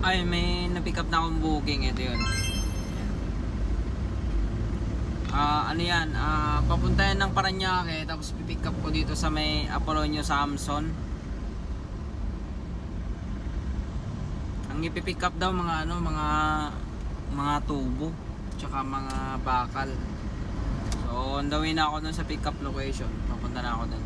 Ay, may na-pick up na akong booking. Ito yun. Ano yan? Papunta yan ng Paranaque. Tapos pipick up ko dito sa may Apolonio Samson. Ang ipipick up daw mga ano, mga tubo. Tsaka mga bakal. So, on the way na ako dun sa pick up location. Papunta na ako dun.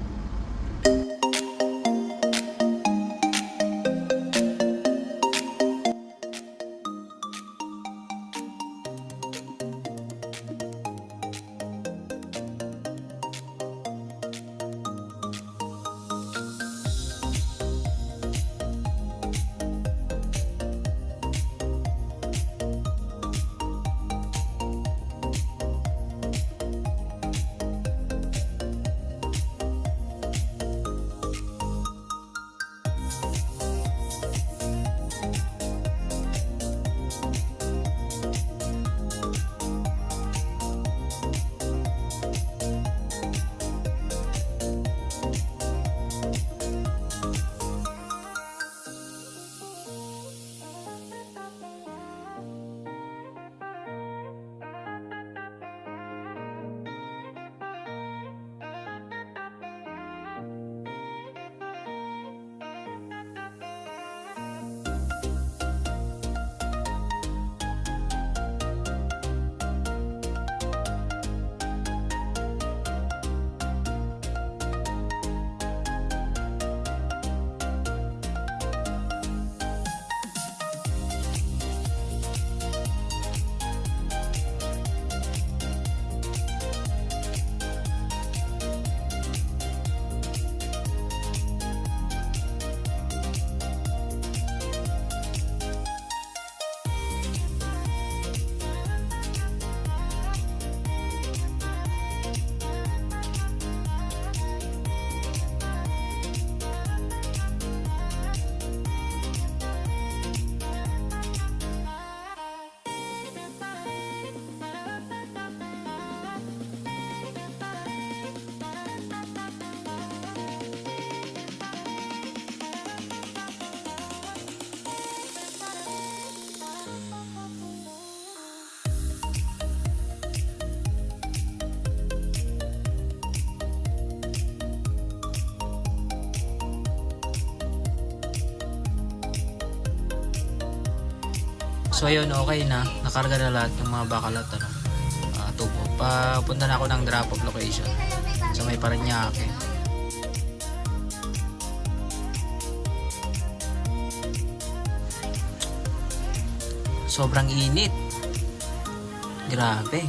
So ayun, okay na. Nakarga na lahat ng mga bakal at tubo. Papunta na ako ng drop off location sa may Paranaque. Sobrang init. Grabe.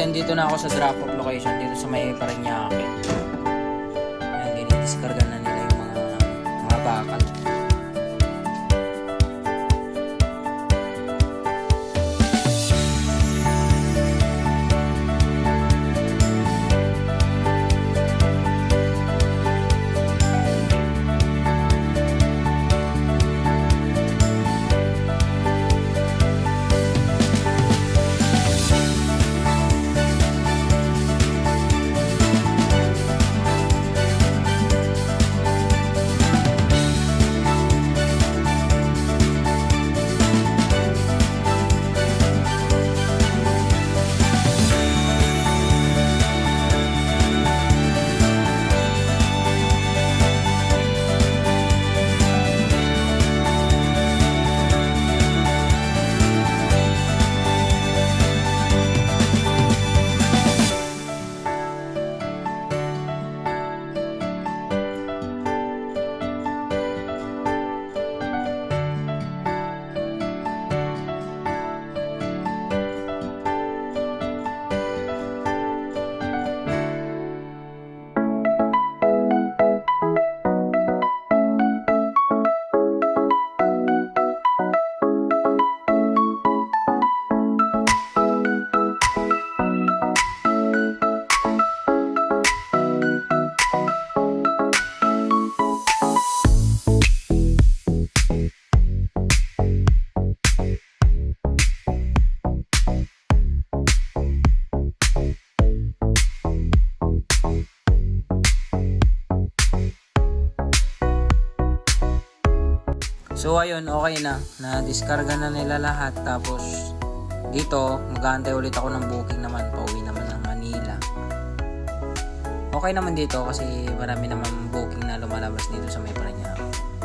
ayun, dito na ako sa drop-off location dito sa may Parañaque. Ayun, dinidiskarga na nila yung mga bakal. So ayun, okay na. Na-discarga na nila lahat. Tapos dito, mag-aantay ulit ako ng booking naman. Pauwi naman ng Manila. Okay naman dito kasi marami naman booking na lumalabas dito sa may Parañaque.